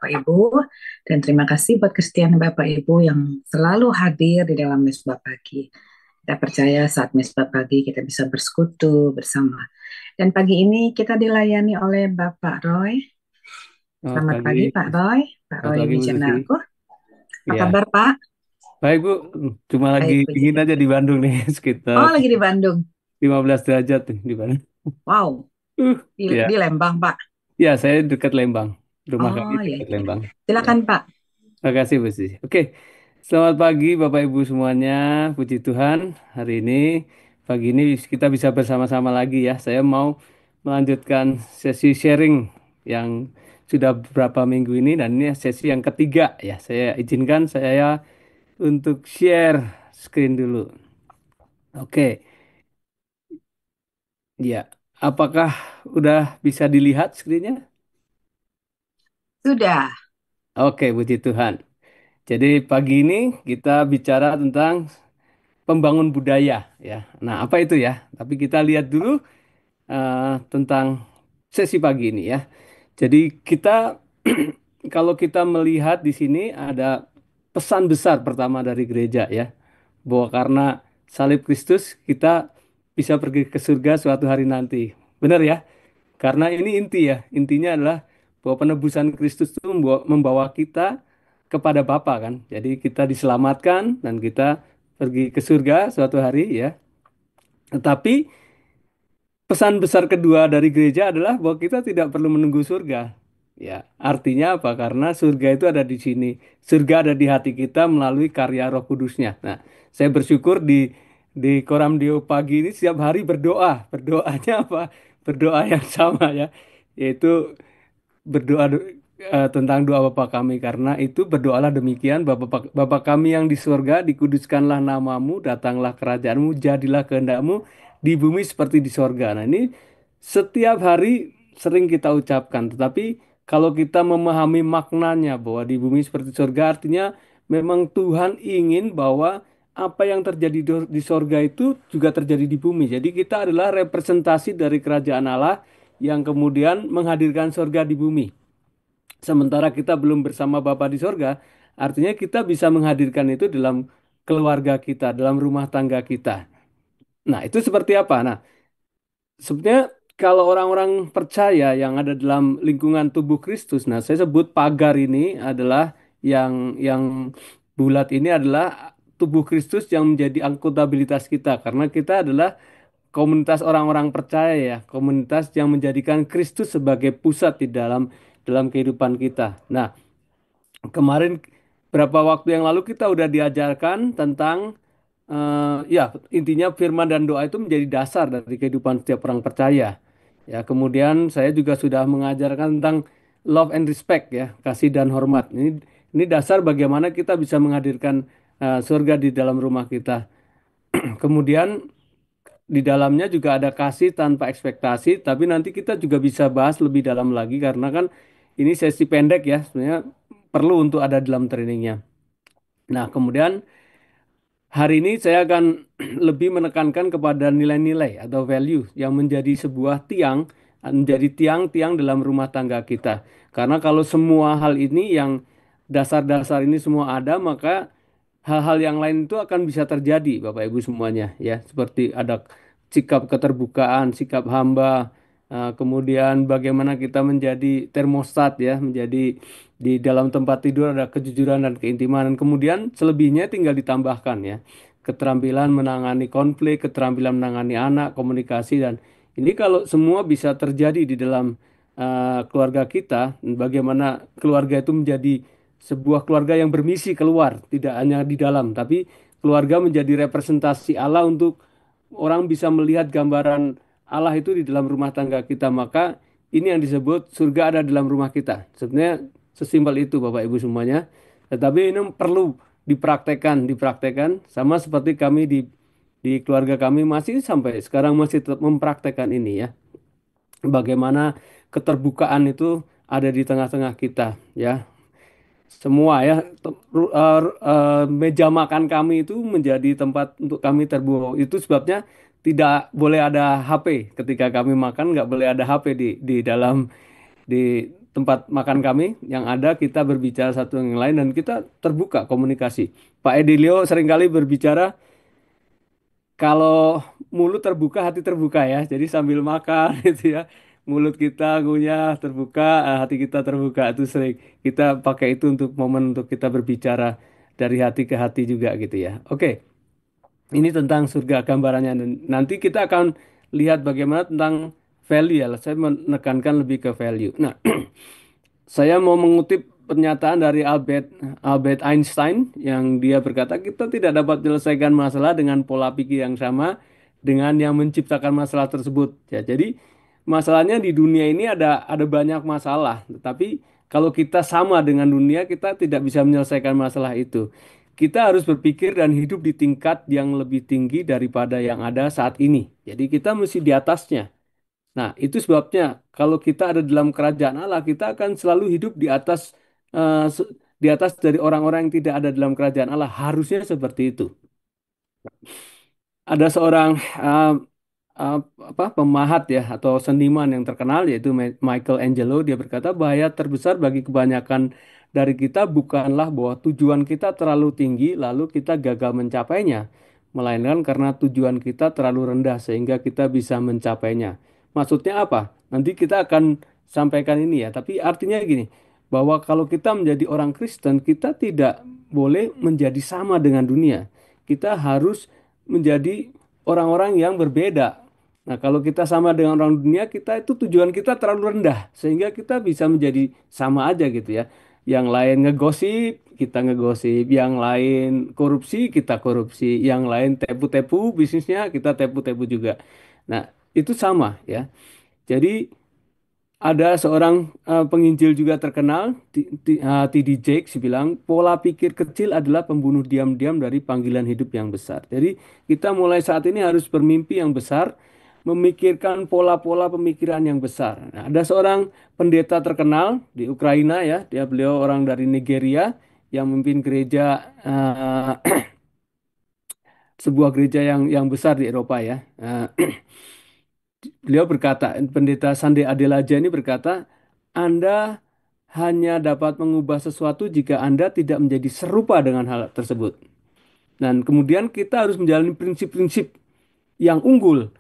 Bapak Ibu, dan terima kasih buat kesetiaan Bapak Ibu yang selalu hadir di dalam Mesbah Pagi. Kita percaya saat Mesbah Pagi kita bisa bersekutu bersama. Dan pagi ini kita dilayani oleh Bapak Roy. Selamat Selamat pagi, pagi Pak Roy, Pak selamat Roy pagi Bu Susi. Wijanarko. Apa Ya, kabar Pak? baik Bu. Cuma lagi Baik, puji dingin aja Tuhan. di Bandung nih, sekitar Oh, lagi di Bandung. 15 derajat nih di Bandung. Wow, di Ya, Lembang Pak. ya saya dekat Lembang. Rumah kami Oh, ya, dekat ya. Lembang. Ya, Silakan Pak. terima kasih Bu Susi. Oke, selamat pagi Bapak Ibu semuanya. Puji Tuhan, hari ini pagi ini kita bisa bersama-sama lagi ya. Saya mau melanjutkan sesi sharing yang sudah beberapa minggu ini dan ini sesi yang ketiga ya. Saya izinkan saya untuk share screen dulu. Oke, ya. Apakah udah bisa dilihat screen-nya? Sudah. Oke, puji Tuhan. Jadi pagi ini kita bicara tentang pembangun budaya ya. Nah, apa itu ya? Tapi kita lihat dulu tentang sesi pagi ini ya. Jadi kita kalau kita melihat di sini ada pesan besar pertama dari gereja ya. Bahwa karena salib Kristus kita bisa pergi ke surga suatu hari nanti. Benar ya? Karena ini inti ya. Intinya adalah bahwa penebusan Kristus itu membawa kita kepada Bapa kan. Jadi kita diselamatkan dan kita pergi ke surga suatu hari ya. Tetapi pesan besar kedua dari gereja adalah bahwa kita tidak perlu menunggu surga. Ya, artinya apa? Karena surga itu ada di sini. Surga ada di hati kita melalui karya Roh Kudusnya. Nah, saya bersyukur di Koram Deo pagi ini setiap hari berdoa. Berdoanya apa? Berdoa yang sama ya, yaitu berdoa tentang doa Bapa kami karena itu berdoalah demikian Bapa kami yang di surga dikuduskanlah namamu datanglah kerajaanmu jadilah kehendakmu di bumi seperti di surga. Nah, ini setiap hari sering kita ucapkan tetapi kalau kita memahami maknanya bahwa di bumi seperti surga artinya memang Tuhan ingin bahwa apa yang terjadi di surga itu juga terjadi di bumi. Jadi kita adalah representasi dari kerajaan Allah yang kemudian menghadirkan surga di bumi. Sementara kita belum bersama Bapa di surga, artinya kita bisa menghadirkan itu dalam keluarga kita, dalam rumah tangga kita. Nah, itu seperti apa? Nah, sebenarnya kalau orang-orang percaya yang ada dalam lingkungan tubuh Kristus, nah saya sebut pagar ini adalah yang bulat ini adalah tubuh Kristus yang menjadi akuntabilitas kita karena kita adalah komunitas orang-orang percaya ya, komunitas yang menjadikan Kristus sebagai pusat di dalam kehidupan kita. Nah, kemarin berapa waktu yang lalu kita udah diajarkan tentang ya intinya firman dan doa itu menjadi dasar dari kehidupan setiap orang percaya. Ya, kemudian saya juga sudah mengajarkan tentang love and respect ya, kasih dan hormat. Ini dasar bagaimana kita bisa menghadirkan surga di dalam rumah kita. Kemudian di dalamnya juga ada kasih tanpa ekspektasi, tapi nanti kita juga bisa bahas lebih dalam lagi karena kan ini sesi pendek ya, sebenarnya perlu untuk ada dalam trainingnya. Nah, kemudian hari ini saya akan lebih menekankan kepada nilai-nilai atau value yang menjadi sebuah tiang, menjadi tiang-tiang dalam rumah tangga kita. Karena kalau semua hal ini yang dasar-dasar ini semua ada, maka hal-hal yang lain itu akan bisa terjadi, Bapak Ibu semuanya, ya. Seperti ada sikap keterbukaan, sikap hamba, kemudian bagaimana kita menjadi termostat, ya, menjadi di dalam tempat tidur ada kejujuran dan keintiman. Dan kemudian selebihnya tinggal ditambahkan, ya, keterampilan menangani konflik, keterampilan menangani anak, komunikasi dan ini kalau semua bisa terjadi di dalam keluarga kita, bagaimana keluarga itu menjadi sebuah keluarga yang bermisi keluar, tidak hanya di dalam, tapi keluarga menjadi representasi Allah untuk orang bisa melihat gambaran Allah itu di dalam rumah tangga kita. Maka ini yang disebut surga ada dalam rumah kita. Sebenarnya sesimpel itu Bapak Ibu semuanya. Tetapi ini perlu dipraktekkan sama seperti kami di keluarga kami masih sampai sekarang masih tetap mempraktekkan ini ya. Bagaimana keterbukaan itu ada di tengah-tengah kita ya semua ya meja makan kami itu menjadi tempat untuk kami terbuka itu sebabnya tidak boleh ada HP ketika kami makan nggak boleh ada HP di dalam di tempat makan kami yang ada kita berbicara satu dengan yang lain dan kita terbuka komunikasi. Pak Edilio seringkali berbicara kalau mulut terbuka, hati terbuka ya. Jadi sambil makan gitu ya, mulut kita ngunyah terbuka, hati kita terbuka. Itu sering kita pakai itu untuk momen untuk kita berbicara dari hati ke hati juga gitu ya. Oke, ini tentang surga gambarannya. Dan nanti kita akan lihat bagaimana tentang value ya. Saya menekankan lebih ke value. Nah, saya mau mengutip pernyataan dari Albert Albert Einstein yang dia berkata kita tidak dapat menyelesaikan masalah dengan pola pikir yang sama dengan yang menciptakan masalah tersebut. Ya, jadi masalahnya di dunia ini ada banyak masalah, tetapi kalau kita sama dengan dunia kita tidak bisa menyelesaikan masalah itu. Kita harus berpikir dan hidup di tingkat yang lebih tinggi daripada yang ada saat ini. Jadi kita mesti di atasnya. Nah, itu sebabnya kalau kita ada dalam kerajaan Allah, kita akan selalu hidup di atas di atas dari orang-orang yang tidak ada dalam kerajaan Allah. Harusnya seperti itu. Ada seorang uh, pemahat ya atau seniman yang terkenal yaitu Michelangelo. Dia berkata bahaya terbesar bagi kebanyakan dari kita bukanlah bahwa tujuan kita terlalu tinggi lalu kita gagal mencapainya, melainkan karena tujuan kita terlalu rendah sehingga kita bisa mencapainya. Maksudnya apa? Nanti kita akan sampaikan ini ya. Tapi artinya gini, bahwa kalau kita menjadi orang Kristen, kita tidak boleh menjadi sama dengan dunia. Kita harus menjadi orang-orang yang berbeda. Nah, kalau kita sama dengan orang dunia, kita itu tujuan kita terlalu rendah, sehingga kita bisa menjadi sama aja gitu ya. Yang lain ngegosip, kita ngegosip. Yang lain korupsi, kita korupsi. Yang lain tepu-tepu bisnisnya, kita tepu-tepu juga. Nah, itu sama ya. Jadi ada seorang penginjil juga terkenal, T.D. Jakes bilang, pola pikir kecil adalah pembunuh diam-diam dari panggilan hidup yang besar. Jadi kita mulai saat ini harus bermimpi yang besar, memikirkan pola-pola pemikiran yang besar. Nah, ada seorang pendeta terkenal di Ukraina ya, beliau orang dari Nigeria yang memimpin gereja sebuah gereja yang besar di Eropa ya. Beliau berkata, pendeta Sande Adelaja ini berkata, Anda hanya dapat mengubah sesuatu jika Anda tidak menjadi serupa dengan hal tersebut. Dan kemudian kita harus menjalani prinsip-prinsip yang unggul.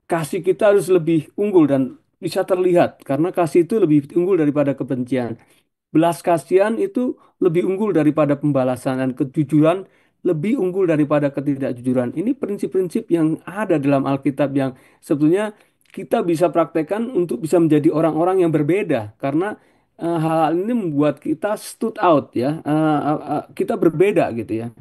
Kasih kita harus lebih unggul dan bisa terlihat karena kasih itu lebih unggul daripada kebencian. Belas kasihan itu lebih unggul daripada pembalasan dan kejujuran lebih unggul daripada ketidakjujuran. Ini prinsip-prinsip yang ada dalam Alkitab yang sebetulnya kita bisa praktekkan untuk bisa menjadi orang-orang yang berbeda karena hal-hal ini membuat kita stood out ya. Kita berbeda gitu ya.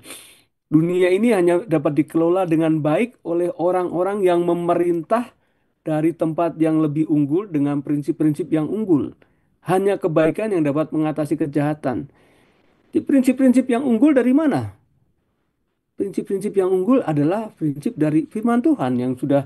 Dunia ini hanya dapat dikelola dengan baik oleh orang-orang yang memerintah dari tempat yang lebih unggul dengan prinsip-prinsip yang unggul. Hanya kebaikan yang dapat mengatasi kejahatan. Di prinsip-prinsip yang unggul dari mana? Prinsip-prinsip yang unggul adalah prinsip dari firman Tuhan yang sudah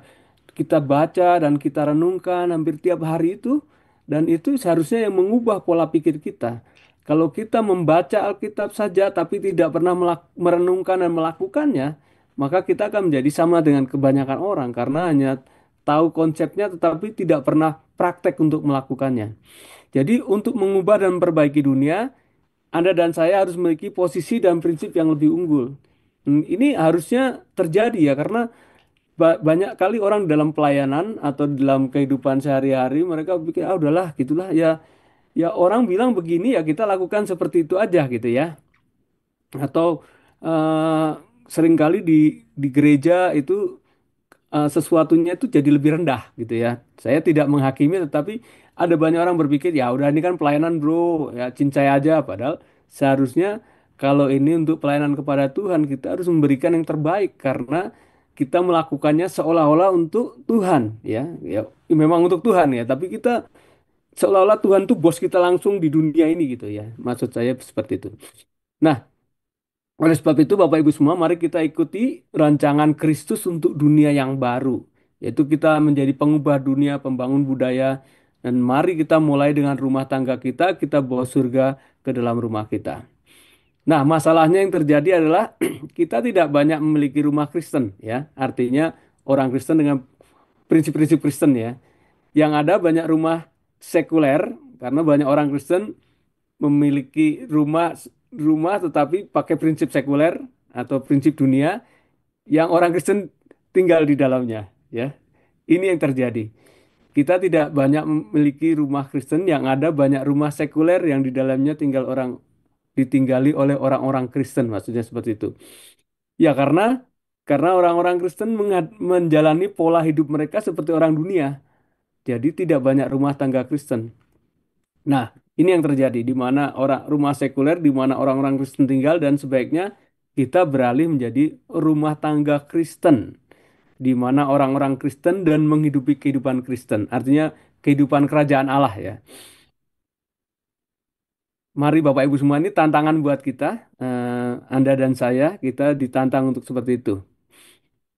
kita baca dan kita renungkan hampir tiap hari itu. Dan itu seharusnya yang mengubah pola pikir kita. Kalau kita membaca Alkitab saja tapi tidak pernah merenungkan dan melakukannya, maka kita akan menjadi sama dengan kebanyakan orang karena hanya tahu konsepnya tetapi tidak pernah praktek untuk melakukannya. Jadi untuk mengubah dan memperbaiki dunia, Anda dan saya harus memiliki posisi dan prinsip yang lebih unggul. Ini harusnya terjadi ya karena banyak kali orang dalam pelayanan atau dalam kehidupan sehari-hari mereka pikir ah udahlah gitulah ya, ya orang bilang begini ya kita lakukan seperti itu aja gitu ya. Atau eh, seringkali di gereja itu sesuatunya itu jadi lebih rendah gitu ya. Saya tidak menghakimi tetapi ada banyak orang berpikir ya udah ini kan pelayanan bro ya cincai aja padahal seharusnya kalau ini untuk pelayanan kepada Tuhan kita harus memberikan yang terbaik karena kita melakukannya seolah-olah untuk Tuhan ya. Ya memang untuk Tuhan ya tapi kita seolah-olah Tuhan tuh bos kita langsung di dunia ini gitu ya. Maksud saya seperti itu. Nah, oleh sebab itu, Bapak Ibu semua, mari kita ikuti rancangan Kristus untuk dunia yang baru, yaitu kita menjadi pengubah dunia, pembangun budaya, dan mari kita mulai dengan rumah tangga kita, kita bawa surga ke dalam rumah kita. Nah, masalahnya yang terjadi adalah kita tidak banyak memiliki rumah Kristen, ya. Artinya orang Kristen dengan prinsip-prinsip Kristen ya. Yang ada banyak rumah sekuler, Karena banyak orang Kristen memiliki rumah rumah tetapi pakai prinsip sekuler atau prinsip dunia yang orang Kristen tinggal di dalamnya, ya. Ini yang terjadi. Kita tidak banyak memiliki rumah Kristen, yang ada banyak rumah sekuler yang di dalamnya ditinggali oleh orang-orang Kristen, maksudnya seperti itu. Ya karena orang-orang Kristen menjalani pola hidup mereka seperti orang dunia. Jadi tidak banyak rumah tangga Kristen. Nah, ini yang terjadi di mana orang rumah sekuler di mana orang-orang Kristen tinggal, dan sebaiknya kita beralih menjadi rumah tangga Kristen di mana orang-orang Kristen dan menghidupi kehidupan Kristen. Artinya kehidupan kerajaan Allah, ya. Mari Bapak Ibu semua, ini tantangan buat kita, Anda dan saya, kita ditantang untuk seperti itu.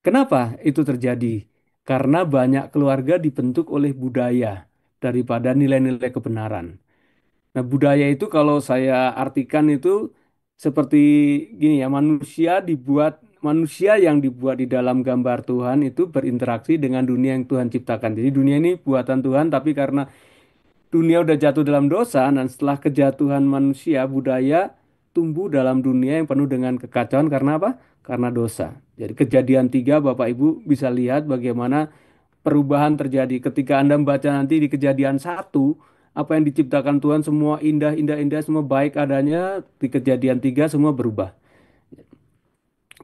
Kenapa itu terjadi? Karena banyak keluarga dibentuk oleh budaya daripada nilai-nilai kebenaran. Nah, budaya itu kalau saya artikan itu seperti gini ya, manusia yang dibuat di dalam gambar Tuhan itu berinteraksi dengan dunia yang Tuhan ciptakan. Jadi dunia ini buatan Tuhan, tapi karena dunia udah jatuh dalam dosa, dan setelah kejatuhan manusia, budaya tumbuh dalam dunia yang penuh dengan kekacauan karena apa? Karena dosa. Jadi kejadian 3 Bapak Ibu bisa lihat bagaimana perubahan terjadi ketika Anda membaca nanti di kejadian 1, apa yang diciptakan Tuhan semua indah, indah, indah, semua baik adanya, di kejadian 3 semua berubah.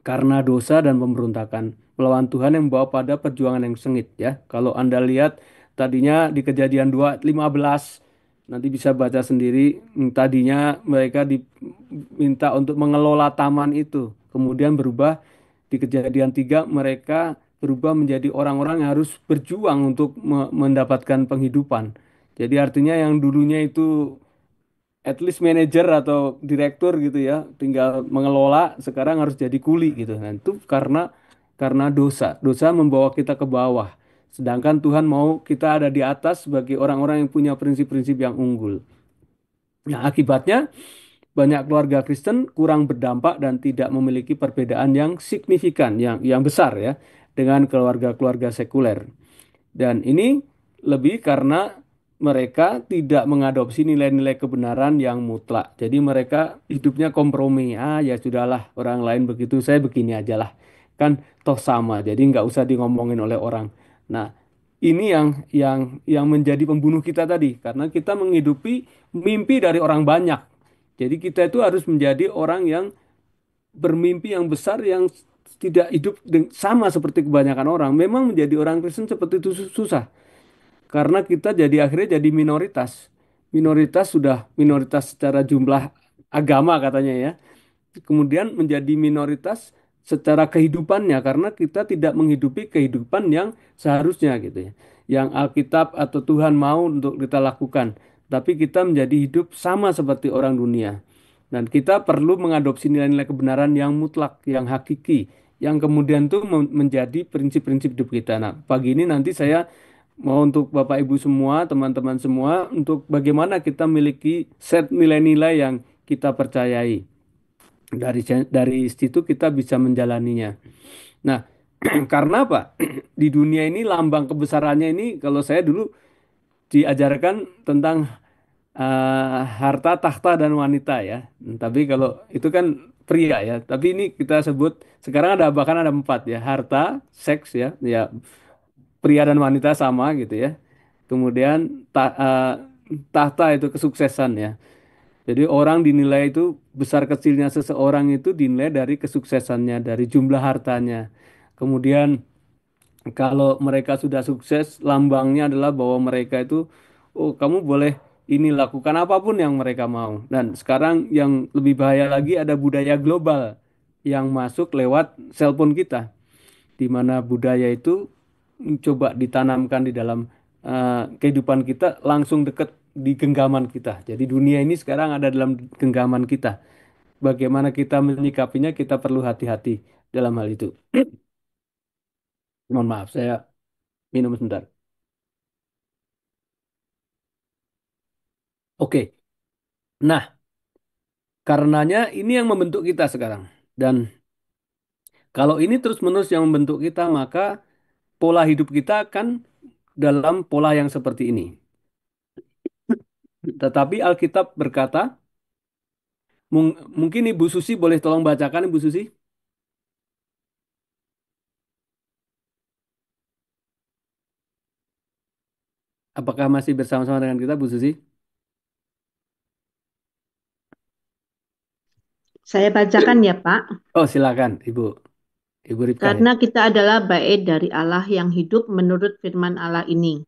Karena dosa dan pemberontakan melawan Tuhan yang membawa pada perjuangan yang sengit, ya. Kalau Anda lihat tadinya di kejadian 2:15, nanti bisa baca sendiri, tadinya mereka diminta untuk mengelola taman itu. Kemudian berubah di kejadian 3 mereka berubah menjadi orang-orang yang harus berjuang untuk mendapatkan penghidupan. Jadi artinya yang dulunya itu at least manajer atau direktur gitu ya, tinggal mengelola, sekarang harus jadi kuli gitu. Nah, itu karena dosa. Dosa membawa kita ke bawah. Sedangkan Tuhan mau kita ada di atas sebagai orang-orang yang punya prinsip-prinsip yang unggul. Nah, akibatnya banyak keluarga Kristen kurang berdampak dan tidak memiliki perbedaan yang signifikan, yang besar, ya, dengan keluarga-keluarga sekuler. Dan ini lebih karena mereka tidak mengadopsi nilai-nilai kebenaran yang mutlak. Jadi mereka hidupnya kompromi. Ah, ya sudahlah, orang lain begitu, saya begini aja lah. Kan toh sama, jadi nggak usah ngomongin oleh orang. Nah, ini yang menjadi pembunuh kita tadi, karena kita menghidupi mimpi dari orang banyak. Jadi kita itu harus menjadi orang yang bermimpi yang besar, yang tidak hidup sama seperti kebanyakan orang. Memang menjadi orang Kristen seperti itu susah. Karena kita jadi akhirnya jadi minoritas. Minoritas sudah minoritas secara jumlah agama katanya, ya. Kemudian menjadi minoritas secara kehidupannya karena kita tidak menghidupi kehidupan yang seharusnya gitu ya. Yang Alkitab atau Tuhan mau untuk kita lakukan. Tapi kita menjadi hidup sama seperti orang dunia. Dan kita perlu mengadopsi nilai-nilai kebenaran yang mutlak, yang hakiki, yang kemudian tuh menjadi prinsip-prinsip hidup kita. Nah, pagi ini nanti saya mau untuk Bapak Ibu semua, teman-teman semua, untuk bagaimana kita memiliki set nilai-nilai yang kita percayai. Dari situ kita bisa menjalaninya. Nah, karena apa? Di dunia ini lambang kebesarannya ini, kalau saya dulu diajarkan tentang harta, tahta, dan wanita, ya. Tapi kalau itu kan pria, ya. Tapi ini kita sebut sekarang ada, bahkan ada 4, ya. Harta, seks, ya, ya, pria dan wanita sama gitu, ya. Kemudian tahta itu kesuksesan, ya. Jadi orang dinilai itu besar kecilnya seseorang itu dinilai dari kesuksesannya, dari jumlah hartanya. Kemudian kalau mereka sudah sukses, lambangnya adalah bahwa mereka itu, oh kamu boleh ini lakukan apapun yang mereka mau. Dan sekarang yang lebih bahaya lagi, ada budaya global yang masuk lewat cellphone kita, di mana budaya itu coba ditanamkan di dalam kehidupan kita, langsung dekat di genggaman kita. Jadi dunia ini sekarang ada dalam genggaman kita. Bagaimana kita menyikapinya, kita perlu hati-hati dalam hal itu. Mohon maaf, saya minum sebentar. Oke, nah, karenanya ini yang membentuk kita sekarang. Dan kalau ini terus-menerus yang membentuk kita, maka pola hidup kita akan dalam pola yang seperti ini. Tetapi Alkitab berkata, mungkin Ibu Susi boleh tolong bacakan Ibu Susi? Apakah masih bersama-sama dengan kita Bu Susi? Saya bacakan ya, Pak. Oh silakan Ibu Ripkah ya. Karena kita adalah bait dari Allah yang hidup menurut firman Allah ini.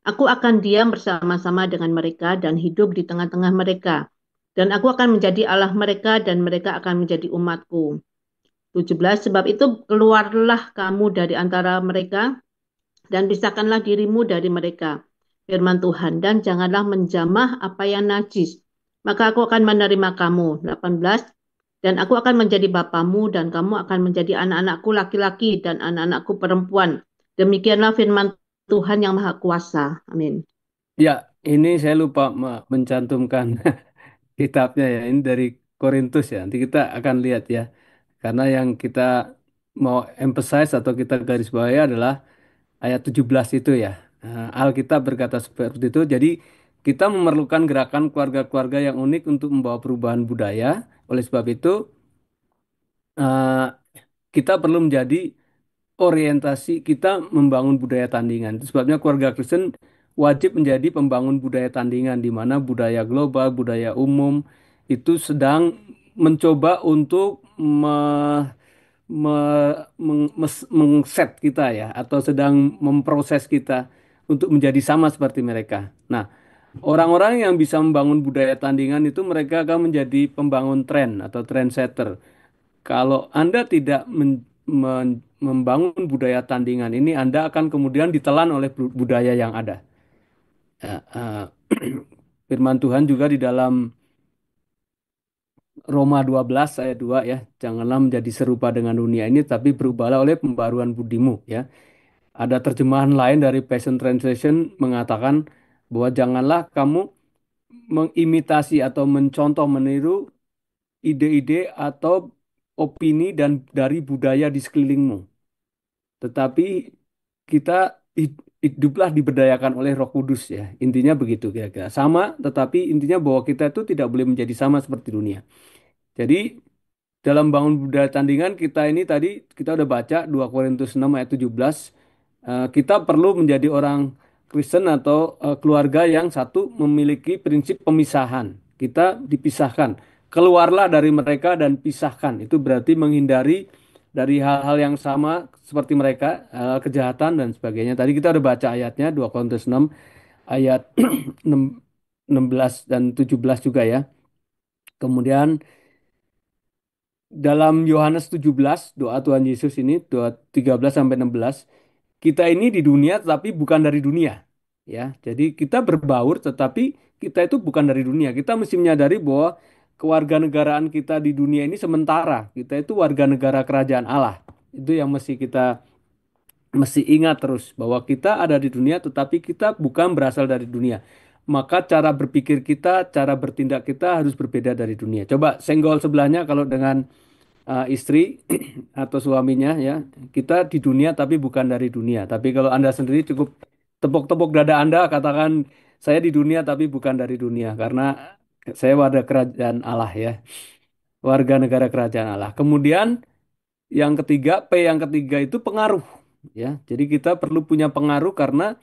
Aku akan diam bersama-sama dengan mereka dan hidup di tengah-tengah mereka. Dan aku akan menjadi Allah mereka dan mereka akan menjadi umatku. 17. Sebab itu keluarlah kamu dari antara mereka dan pisahkanlah dirimu dari mereka. Firman Tuhan. Dan janganlah menjamah apa yang najis. Maka aku akan menerima kamu. 18. Dan aku akan menjadi bapamu dan kamu akan menjadi anak-anakku laki-laki dan anak-anakku perempuan. Demikianlah firman Tuhan yang Maha Kuasa. Amin. Ya, ini saya lupa mencantumkan kitabnya ya. Ini dari Korintus ya. Nanti kita akan lihat ya. Karena yang kita mau emphasize atau kita garis bawahi adalah ayat 17 itu ya. Alkitab berkata seperti itu. Jadi kita memerlukan gerakan keluarga-keluarga yang unik untuk membawa perubahan budaya. Oleh sebab itu eh, kita perlu menjadi orientasi kita membangun budaya tandingan. Itu sebabnya keluarga Kristen wajib menjadi pembangun budaya tandingan di mana budaya global, budaya umum itu sedang mencoba untuk mengset kita ya atau sedang memproses kita untuk menjadi sama seperti mereka. Nah, orang-orang yang bisa membangun budaya tandingan itu mereka akan menjadi pembangun tren atau trendsetter. Kalau Anda tidak membangun budaya tandingan ini, Anda akan kemudian ditelan oleh budaya yang ada. Ya, firman Tuhan juga di dalam Roma 12 ayat 2 ya, janganlah menjadi serupa dengan dunia ini, tapi berubahlah oleh pembaruan budimu ya. Ada terjemahan lain dari Passion Translation mengatakan bahwa janganlah kamu mengimitasi atau mencontoh meniru ide-ide atau opini dan dari budaya di sekelilingmu. Tetapi kita hiduplah diberdayakan oleh Roh Kudus ya. Intinya begitu kira-kira. Sama, tetapi intinya bahwa kita itu tidak boleh menjadi sama seperti dunia. Jadi dalam bangun budaya tandingan kita ini tadi kita udah baca 2 Korintus 6 ayat 17. Kita perlu menjadi orang Kristen atau keluarga yang satu memiliki prinsip pemisahan. Kita dipisahkan. Keluarlah dari mereka dan pisahkan. Itu berarti menghindari dari hal-hal yang sama seperti mereka, kejahatan dan sebagainya. Tadi kita udah baca ayatnya 2 Korintus 6 ayat 16 dan 17 juga ya. Kemudian dalam Yohanes 17 doa Tuhan Yesus ini doa 13 sampai 16 kita ini di dunia tetapi bukan dari dunia ya. Jadi kita berbaur tetapi kita itu bukan dari dunia. Kita mesti menyadari bahwa kewarganegaraan kita di dunia ini sementara. Kita itu warga negara kerajaan Allah. Itu yang mesti ingat terus bahwa kita ada di dunia tetapi kita bukan berasal dari dunia. Maka cara berpikir kita, cara bertindak kita harus berbeda dari dunia. Coba senggol sebelahnya kalau dengan istri atau suaminya ya. Kita di dunia tapi bukan dari dunia. Tapi kalau Anda sendiri cukup tepuk-tepuk dada Anda katakan saya di dunia tapi bukan dari dunia karena saya warga kerajaan Allah ya. Warga negara kerajaan Allah. Kemudian yang ketiga, yang ketiga itu pengaruh ya. Jadi kita perlu punya pengaruh karena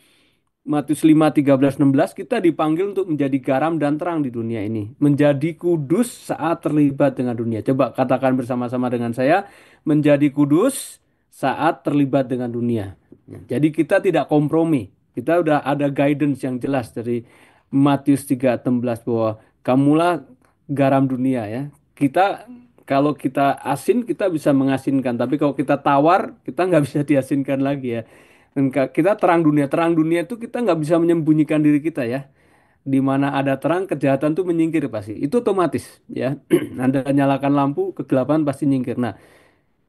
Matius 5, 13, 16 kita dipanggil untuk menjadi garam dan terang di dunia ini. Menjadi kudus saat terlibat dengan dunia. Coba katakan bersama-sama dengan saya. Menjadi kudus saat terlibat dengan dunia. Jadi kita tidak kompromi. Kita udah ada guidance yang jelas dari Matius 3, 16 bahwa kamulah garam dunia ya. Kita kalau kita asin kita bisa mengasinkan. Tapi kalau kita tawar kita nggak bisa diasinkan lagi ya. Dan kita terang dunia. Terang dunia itu kita nggak bisa menyembunyikan diri kita ya. Di mana ada terang, kejahatan itu menyingkir pasti. Itu otomatis ya. Anda nyalakan lampu, kegelapan pasti nyingkir. Nah,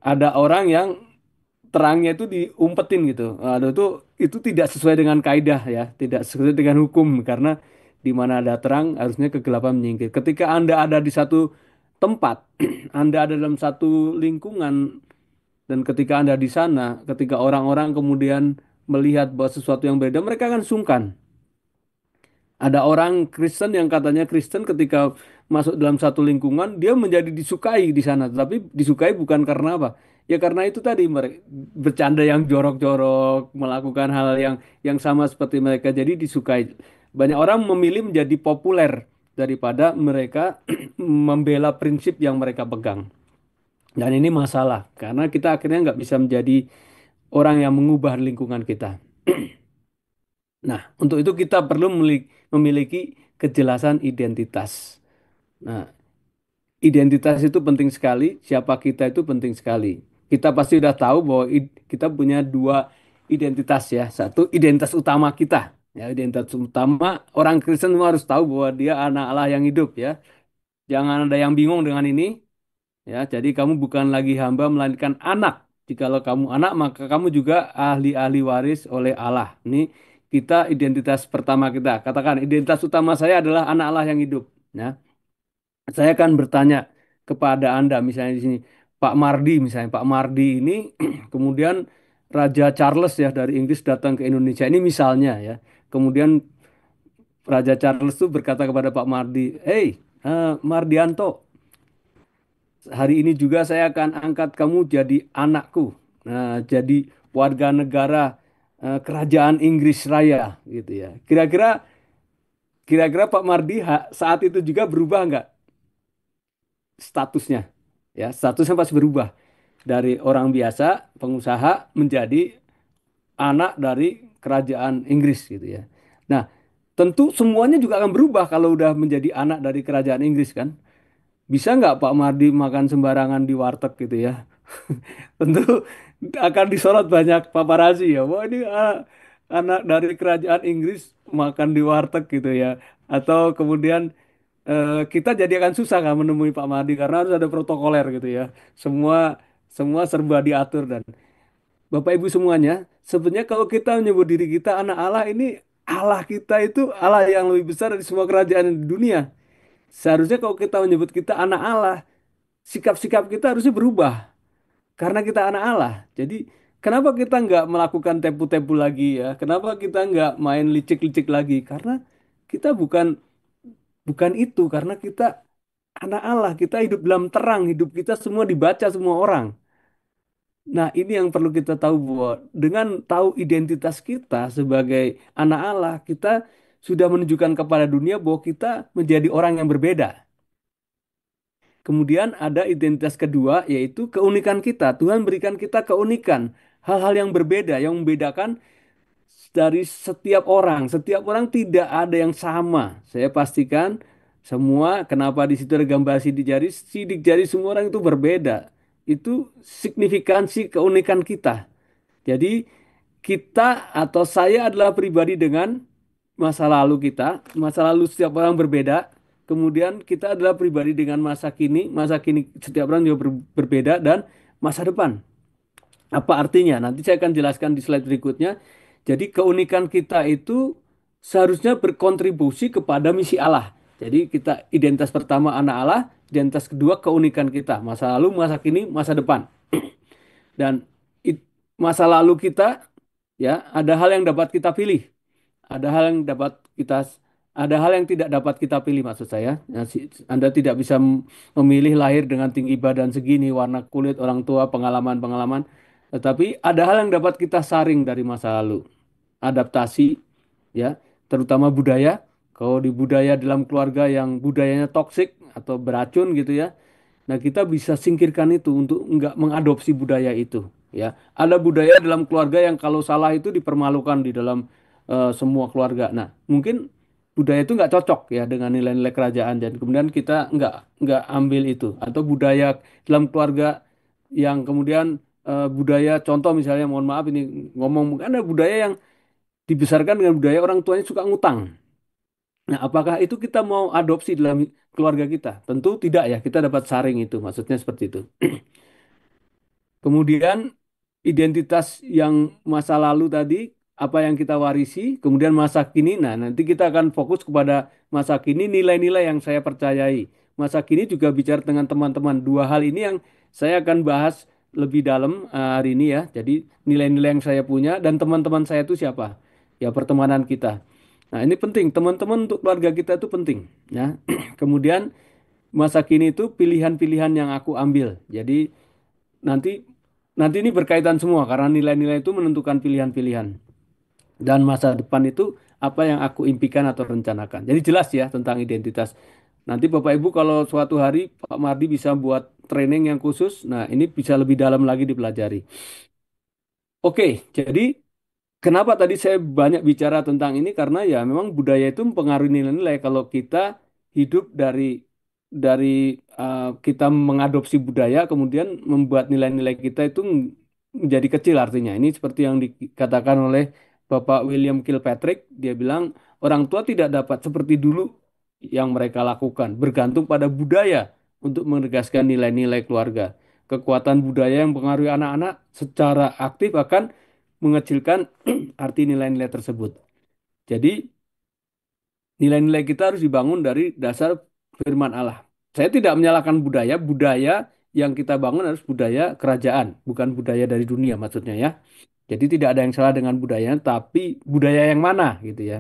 ada orang yang terangnya itu diumpetin gitu. Aduh, itu tidak sesuai dengan kaidah ya, tidak sesuai dengan hukum karena di mana ada terang harusnya kegelapan menyingkir. Ketika Anda ada di satu tempat, Anda ada dalam satu lingkungan dan ketika Anda di sana, ketika orang-orang kemudian melihat bahwa sesuatu yang berbeda, mereka akan sungkan. Ada orang Kristen yang katanya Kristen ketika masuk dalam satu lingkungan dia menjadi disukai di sana, tapi disukai bukan karena apa? Ya karena itu tadi mereka bercanda yang jorok-jorok, melakukan hal yang sama seperti mereka, jadi disukai. Banyak orang memilih menjadi populer daripada mereka membela prinsip yang mereka pegang. Dan ini masalah karena kita akhirnya nggak bisa menjadi orang yang mengubah lingkungan kita. Nah, untuk itu kita perlu memiliki kejelasan identitas. Nah, identitas itu penting sekali, siapa kita itu penting sekali. Kita pasti udah tahu bahwa kita punya dua identitas ya. Satu, identitas utama kita. Ya, identitas utama orang Kristen semua harus tahu bahwa dia anak Allah yang hidup ya. Jangan ada yang bingung dengan ini. Ya, jadi kamu bukan lagi hamba melainkan anak. Jikalau kamu anak, maka kamu juga ahli-ahli waris oleh Allah. Ini kita identitas pertama kita. Katakan identitas utama saya adalah anak Allah yang hidup. Ya, saya akan bertanya kepada Anda misalnya di sini, Pak Mardi misalnya, Pak Mardi ini kemudian Raja Charles ya dari Inggris datang ke Indonesia. Ini misalnya ya. Kemudian Raja Charles itu berkata kepada Pak Mardi, "Hey, Mardianto, hari ini juga saya akan angkat kamu jadi anakku. Nah, jadi warga negara kerajaan Inggris Raya gitu ya. Kira-kira Pak Mardi saat itu juga berubah nggak statusnya? Ya, statusnya pasti berubah dari orang biasa pengusaha menjadi anak dari kerajaan Inggris gitu ya. Nah, tentu semuanya juga akan berubah kalau udah menjadi anak dari kerajaan Inggris kan. Bisa nggak Pak Mardi makan sembarangan di warteg gitu ya? Tentu akan disorot banyak paparazi ya. Wah ini anak dari kerajaan Inggris makan di warteg gitu ya. Atau kemudian kita jadi akan susah kan menemui Pak Mardi karena harus ada protokoler gitu ya. Semua semua serba diatur dan Bapak Ibu semuanya, sebenarnya kalau kita menyebut diri kita anak Allah ini Allah kita itu Allah yang lebih besar dari semua kerajaan di dunia. Seharusnya kalau kita menyebut kita anak Allah, sikap-sikap kita harusnya berubah karena kita anak Allah. Jadi kenapa kita nggak melakukan tepu-tepu lagi ya? Kenapa kita nggak main licik-licik lagi? Karena kita bukan bukan itu. Karena kita anak Allah. Kita hidup dalam terang. Hidup kita semua dibaca semua orang. Nah ini yang perlu kita tahu bahwa dengan tahu identitas kita sebagai anak Allah, kita sudah menunjukkan kepada dunia bahwa kita menjadi orang yang berbeda. Kemudian ada identitas kedua yaitu keunikan kita. Tuhan berikan kita keunikan, hal-hal yang berbeda yang membedakan dari setiap orang. Setiap orang tidak ada yang sama. Saya pastikan semua kenapa di situ ada gambar sidik jari semua orang itu berbeda. Itu signifikansi keunikan kita. Jadi kita atau saya adalah pribadi dengan masa lalu kita. Masa lalu setiap orang berbeda. Kemudian kita adalah pribadi dengan masa kini setiap orang juga berbeda dan masa depan. Apa artinya? Nanti saya akan jelaskan di slide berikutnya. Jadi keunikan kita itu seharusnya berkontribusi kepada misi Allah. Jadi kita identitas pertama anak Allah, identitas kedua keunikan kita, masa lalu, masa kini, masa depan. Dan masa lalu kita ya ada hal yang dapat kita pilih, ada hal yang dapat kita ada hal yang tidak dapat kita pilih maksud saya. Ya, Anda tidak bisa memilih lahir dengan tinggi badan segini, warna kulit orang tua, pengalaman-pengalaman. Tetapi ada hal yang dapat kita saring dari masa lalu. Adaptasi, ya, terutama budaya. Kalau di budaya dalam keluarga yang budayanya toksik atau beracun gitu ya, nah, kita bisa singkirkan itu untuk nggak mengadopsi budaya itu. Ya, ada budaya dalam keluarga yang kalau salah itu dipermalukan di dalam semua keluarga. Nah, mungkin budaya itu nggak cocok ya dengan nilai-nilai kerajaan dan kemudian kita nggak ambil itu. Atau budaya dalam keluarga yang kemudian budaya contoh misalnya mohon maaf ini ngomong ada budaya yang dibesarkan dengan budaya orang tuanya suka ngutang. Nah, apakah itu kita mau adopsi dalam keluarga kita? Tentu tidak ya, kita dapat saring itu, maksudnya seperti itu. Kemudian identitas yang masa lalu tadi, apa yang kita warisi, kemudian masa kini. Nah, nanti kita akan fokus kepada masa kini, nilai-nilai yang saya percayai. Masa kini juga bicara dengan teman-teman. Dua hal ini yang saya akan bahas lebih dalam hari ini ya. Jadi nilai-nilai yang saya punya dan teman-teman saya itu siapa? Ya pertemanan kita. Nah, ini penting, teman-teman, untuk keluarga kita itu penting, ya. Kemudian masa kini itu pilihan-pilihan yang aku ambil. Jadi nanti nanti ini berkaitan semua karena nilai-nilai itu menentukan pilihan-pilihan. Dan masa depan itu apa yang aku impikan atau rencanakan. Jadi jelas ya tentang identitas. Nanti Bapak Ibu kalau suatu hari Pak Mardi bisa buat training yang khusus, nah ini bisa lebih dalam lagi dipelajari. Oke, jadi kenapa tadi saya banyak bicara tentang ini? Karena ya memang budaya itu mempengaruhi nilai-nilai. Kalau kita hidup dari kita mengadopsi budaya, kemudian membuat nilai-nilai kita itu menjadi kecil artinya. Ini seperti yang dikatakan oleh Bapak William Kilpatrick. Dia bilang orang tua tidak dapat seperti dulu yang mereka lakukan, bergantung pada budaya untuk menegaskan nilai-nilai keluarga. Kekuatan budaya yang mempengaruhi anak-anak secara aktif akan mengecilkan arti nilai-nilai tersebut. Jadi, nilai-nilai kita harus dibangun dari dasar firman Allah. Saya tidak menyalahkan budaya, budaya yang kita bangun harus budaya kerajaan, bukan budaya dari dunia maksudnya ya. Jadi tidak ada yang salah dengan budaya, tapi budaya yang mana gitu ya.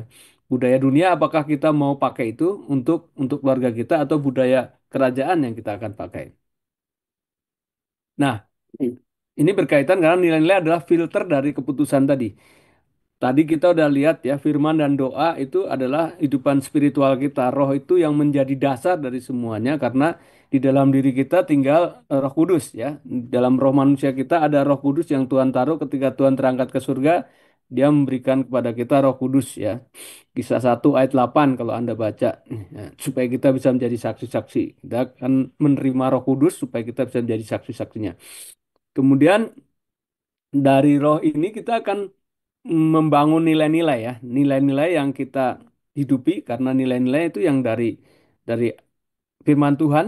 Budaya dunia apakah kita mau pakai itu untuk keluarga kita atau budaya kerajaan yang kita akan pakai. Nah, ini berkaitan karena nilai-nilai adalah filter dari keputusan tadi. Tadi kita udah lihat ya, firman dan doa itu adalah hidupan spiritual kita. Roh itu yang menjadi dasar dari semuanya karena di dalam diri kita tinggal Roh Kudus ya. Dalam roh manusia kita ada Roh Kudus yang Tuhan taruh ketika Tuhan terangkat ke surga, Dia memberikan kepada kita Roh Kudus ya. Kisah 1 ayat 8 kalau Anda baca ya, supaya kita bisa menjadi saksi-saksi. Kita akan menerima Roh Kudus supaya kita bisa menjadi saksi-saksinya. Kemudian dari roh ini kita akan membangun nilai-nilai ya, nilai-nilai yang kita hidupi karena nilai-nilai itu yang dari firman Tuhan,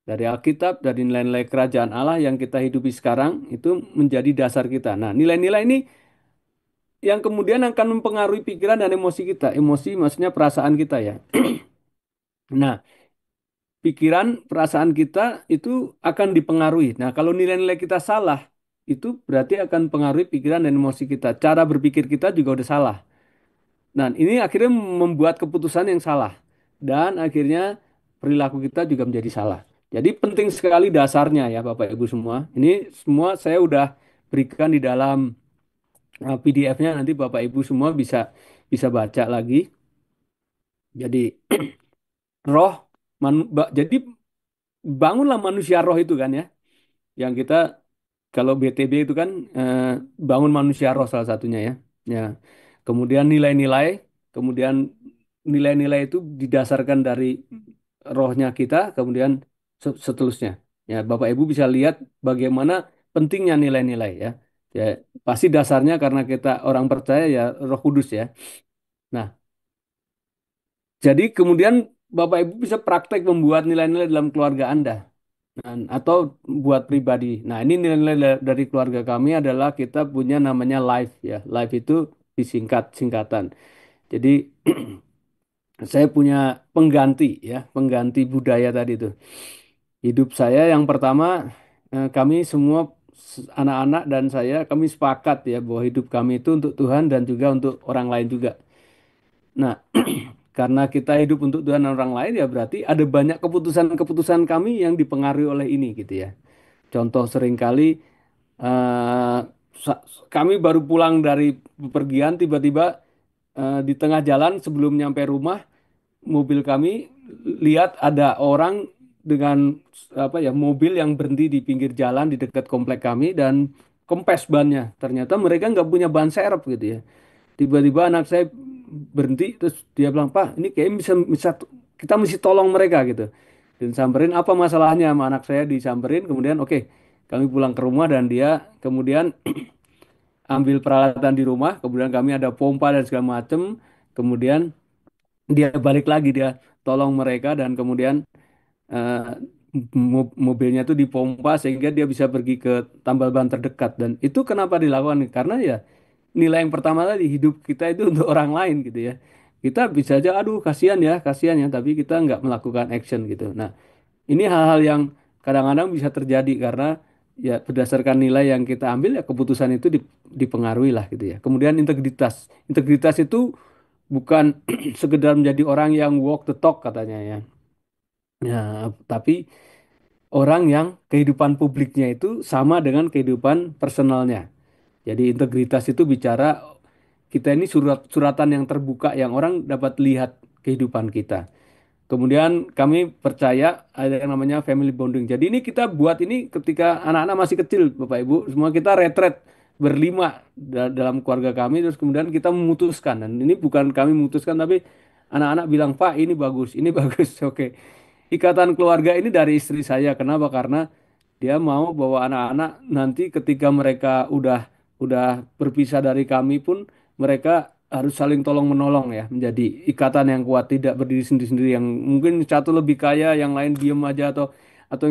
dari Alkitab, dari nilai-nilai kerajaan Allah yang kita hidupi sekarang itu menjadi dasar kita. Nah, nilai-nilai ini yang kemudian akan mempengaruhi pikiran dan emosi kita. Emosi maksudnya perasaan kita ya. Nah, pikiran, perasaan kita itu akan dipengaruhi. Nah, kalau nilai-nilai kita salah, itu berarti akan pengaruhi pikiran dan emosi kita. Cara berpikir kita juga udah salah. Nah, ini akhirnya membuat keputusan yang salah. Dan akhirnya perilaku kita juga menjadi salah. Jadi penting sekali dasarnya ya Bapak Ibu semua. Ini semua saya udah berikan di dalam PDF-nya, nanti Bapak Ibu semua bisa bisa baca lagi. Jadi roh jadi bangunlah manusia roh itu kan ya. Yang kita kalau BTB itu kan eh, bangun manusia roh salah satunya ya. Ya. Kemudian nilai-nilai, kemudian nilai-nilai itu didasarkan dari rohnya kita, kemudian seterusnya. Ya, Bapak Ibu bisa lihat bagaimana pentingnya nilai-nilai ya. Ya, pasti dasarnya karena kita orang percaya ya Roh Kudus ya. Nah, jadi kemudian Bapak Ibu bisa praktek membuat nilai-nilai dalam keluarga Anda. Nah, atau buat pribadi. Nah, ini nilai-nilai dari keluarga kami adalah kita punya namanya life ya. Life itu disingkat singkatan. Jadi saya punya pengganti ya, pengganti budaya tadi itu. Hidup saya yang pertama, kami semua anak-anak dan saya kami sepakat ya bahwa hidup kami itu untuk Tuhan dan juga untuk orang lain juga. Nah, karena kita hidup untuk Tuhan dan orang lain ya berarti ada banyak keputusan-keputusan kami yang dipengaruhi oleh ini gitu ya. Contoh seringkali eh, kami baru pulang dari bepergian tiba-tiba di tengah jalan sebelum nyampe rumah mobil kami lihat ada orang dengan apa ya mobil yang berhenti di pinggir jalan di dekat komplek kami dan kempes bannya. Ternyata mereka nggak punya ban serep gitu ya. Tiba-tiba anak saya berhenti terus dia bilang, Pak, ini kayak bisa kita mesti tolong mereka gitu. Dan samperin apa masalahnya sama anak saya disamperin kemudian oke, kami pulang ke rumah dan dia kemudian ambil peralatan di rumah, kemudian kami ada pompa dan segala macem, kemudian dia balik lagi dia tolong mereka dan kemudian eh, mobilnya itu dipompa sehingga dia bisa pergi ke tambal ban terdekat dan itu kenapa dilakukan karena ya nilai yang pertama tadi hidup kita itu untuk orang lain gitu ya kita bisa aja aduh kasihan ya tapi kita nggak melakukan action gitu. Nah, ini hal-hal yang kadang-kadang bisa terjadi karena ya berdasarkan nilai yang kita ambil ya keputusan itu dipengaruhi lah gitu ya. Kemudian integritas itu bukan sekedar menjadi orang yang walk the talk katanya ya. Ya, tapi orang yang kehidupan publiknya itu sama dengan kehidupan personalnya. Jadi integritas itu bicara kita ini suratan yang terbuka yang orang dapat lihat kehidupan kita. Kemudian kami percaya ada yang namanya family bonding. Jadi ini kita buat ini ketika anak-anak masih kecil, Bapak Ibu. Semua kita retret berlima dalam keluarga kami. Terus kemudian kita memutuskan. Dan ini bukan kami memutuskan, tapi anak-anak bilang, Pak ini bagus, ini bagus. Oke. Ikatan keluarga ini dari istri saya. Kenapa? Karena dia mau bahwa anak-anak nanti ketika mereka udah berpisah dari kami pun mereka harus saling tolong menolong ya, menjadi ikatan yang kuat, tidak berdiri sendiri-sendiri yang mungkin satu lebih kaya, yang lain diem aja atau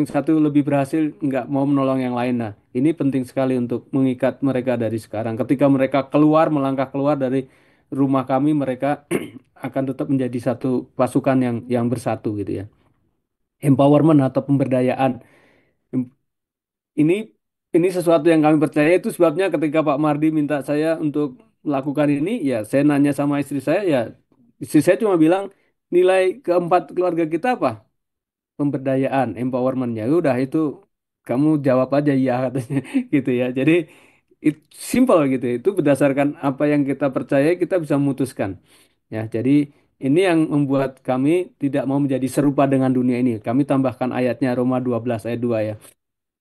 yang satu lebih berhasil nggak mau menolong yang lain. Nah, ini penting sekali untuk mengikat mereka dari sekarang. Ketika mereka keluar, melangkah keluar dari rumah kami, mereka akan tetap menjadi satu pasukan yang bersatu gitu ya. Empowerment atau pemberdayaan. Ini ini sesuatu yang kami percaya itu sebabnya ketika Pak Mardi minta saya untuk melakukan ini, ya saya nanya sama istri saya, ya istri saya cuma bilang nilai keempat keluarga kita apa? Pemberdayaan, empowermentnya. Udah itu kamu jawab aja iya katanya gitu ya. Jadi it simple gitu. Itu berdasarkan apa yang kita percaya kita bisa memutuskan. Ya, jadi ini yang membuat kami tidak mau menjadi serupa dengan dunia ini. Kami tambahkan ayatnya Roma 12 ayat 2 ya.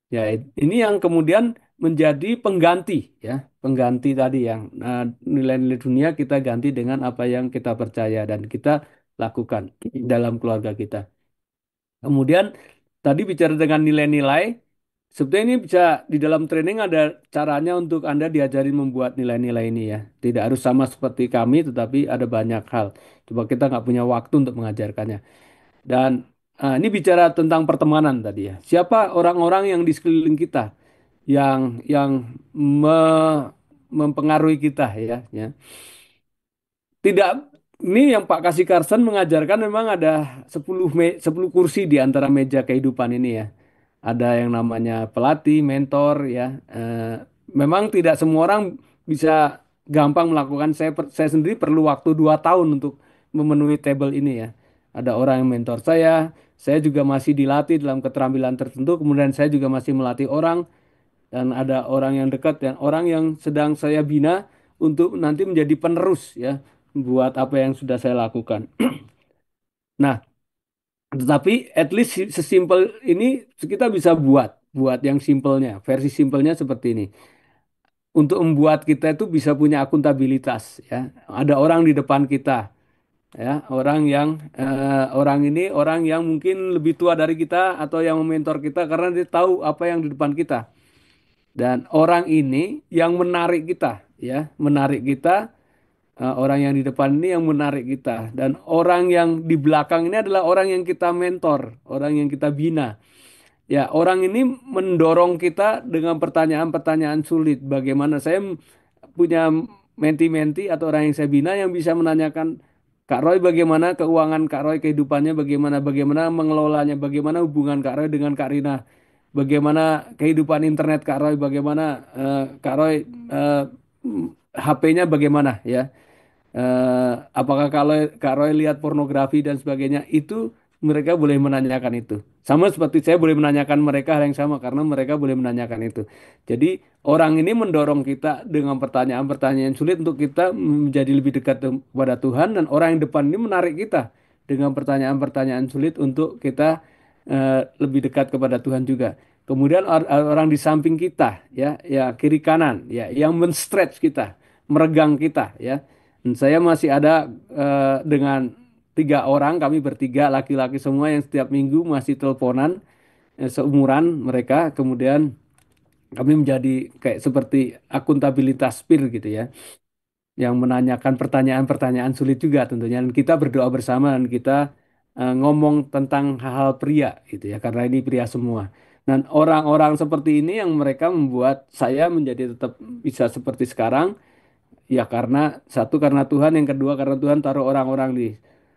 Ya, ini yang kemudian menjadi pengganti ya, pengganti tadi yang nilai-nilai dunia kita ganti dengan apa yang kita percaya dan kita lakukan dalam keluarga kita. Kemudian tadi bicara dengan nilai-nilai, sebetulnya ini bisa di dalam training ada caranya untuk Anda diajarin membuat nilai-nilai ini ya. Tidak harus sama seperti kami, tetapi ada banyak hal. Coba kita nggak punya waktu untuk mengajarkannya. Dan ini bicara tentang pertemanan tadi ya. Siapa orang-orang yang di sekeliling kita yang mempengaruhi kita ya, ya. Tidak, ini yang Pak Kasih Karsen mengajarkan memang ada 10 kursi di antara meja kehidupan ini ya. Ada yang namanya pelatih, mentor ya. Memang tidak semua orang bisa gampang melakukan. Saya sendiri perlu waktu 2 tahun untuk memenuhi table ini ya. Ada orang yang mentor saya juga masih dilatih dalam keterampilan tertentu, kemudian saya juga masih melatih orang dan ada orang yang dekat dan orang yang sedang saya bina untuk nanti menjadi penerus ya buat apa yang sudah saya lakukan. Nah, tetapi at least sesimpel ini kita bisa buat yang simpelnya, versi simpelnya seperti ini. Untuk membuat kita itu bisa punya akuntabilitas ya. Ada orang di depan kita ya, orang ini orang yang mungkin lebih tua dari kita atau yang mementor kita karena dia tahu apa yang di depan kita. Dan orang ini yang menarik kita, ya, menarik kita, orang yang di depan ini yang menarik kita. Dan orang yang di belakang ini adalah orang yang kita mentor, orang yang kita bina. Ya, orang ini mendorong kita dengan pertanyaan-pertanyaan sulit. Bagaimana saya punya menti-menti atau orang yang saya bina yang bisa menanyakan Kak Roy bagaimana keuangan Kak Roy kehidupannya bagaimana mengelolanya bagaimana hubungan Kak Roy dengan Kak Rina bagaimana kehidupan internet Kak Roy bagaimana Kak Roy HP-nya bagaimana ya. Apakah kalau Kak Roy lihat pornografi dan sebagainya itu mereka boleh menanyakan itu. Sama seperti saya boleh menanyakan mereka hal yang sama karena mereka boleh menanyakan itu. Jadi orang ini mendorong kita dengan pertanyaan-pertanyaan sulit untuk kita menjadi lebih dekat kepada Tuhan dan orang yang depan ini menarik kita dengan pertanyaan-pertanyaan sulit untuk kita lebih dekat kepada Tuhan juga. Kemudian orang di samping kita ya kiri kanan ya yang men-stretch kita, meregang kita ya. Dan saya masih ada dengan 3 orang, kami bertiga laki-laki semua yang setiap minggu masih teleponan seumuran mereka. Kemudian kami menjadi kayak seperti akuntabilitas peer gitu ya, yang menanyakan pertanyaan-pertanyaan sulit juga tentunya. Dan kita berdoa bersama dan kita ngomong tentang hal-hal pria gitu ya, karena ini pria semua. Dan orang-orang seperti ini yang mereka membuat saya menjadi tetap bisa seperti sekarang. Ya karena satu karena Tuhan, yang kedua karena Tuhan taruh orang-orang di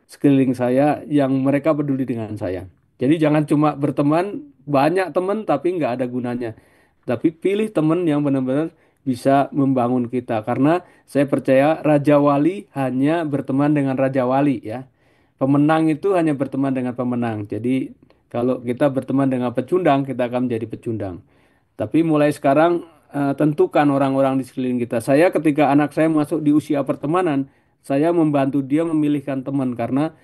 sekeliling saya yang mereka peduli dengan saya. Jadi jangan cuma berteman, banyak teman tapi nggak ada gunanya. Tapi pilih teman yang benar-benar bisa membangun kita. Karena saya percaya Raja Wali hanya berteman dengan Raja Wali ya. Pemenang itu hanya berteman dengan pemenang. Jadi kalau kita berteman dengan pecundang, kita akan menjadi pecundang. Tapi mulai sekarang tentukan orang-orang di sekeliling kita. Saya ketika anak saya masuk di usia pertemanan, saya membantu dia memilihkan teman karena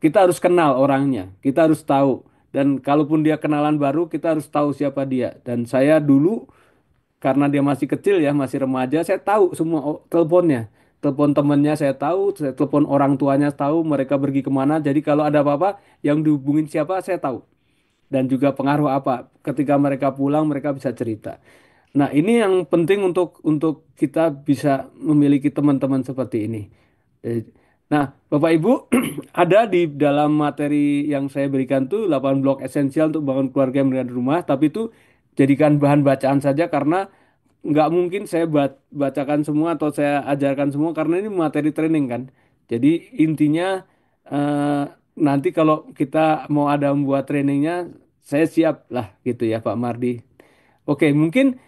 kita harus kenal orangnya, kita harus tahu. Dan kalaupun dia kenalan baru, kita harus tahu siapa dia. Dan saya dulu karena dia masih kecil ya, masih remaja, saya tahu semua teleponnya. Telepon temannya saya tahu, saya telepon orang tuanya tahu, mereka pergi kemana. Jadi kalau ada apa-apa yang dihubungin siapa, saya tahu. Dan juga pengaruh apa. Ketika mereka pulang, mereka bisa cerita. Nah, ini yang penting untuk kita bisa memiliki teman-teman seperti ini. Eh, Nah, Bapak Ibu, ada di dalam materi yang saya berikan tuh 8 blok esensial untuk bangun keluarga yang berdiri rumah, tapi itu jadikan bahan bacaan saja karena nggak mungkin saya bacakan semua atau saya ajarkan semua karena ini materi training kan. Jadi intinya eh, nanti kalau kita mau ada membuat trainingnya, saya siap lah gitu ya Pak Mardi. Oke, mungkin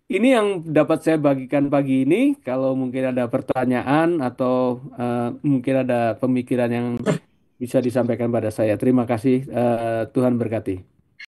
ini yang dapat saya bagikan pagi ini. Kalau mungkin ada pertanyaan atau mungkin ada pemikiran yang bisa disampaikan pada saya. Terima kasih. Tuhan berkati.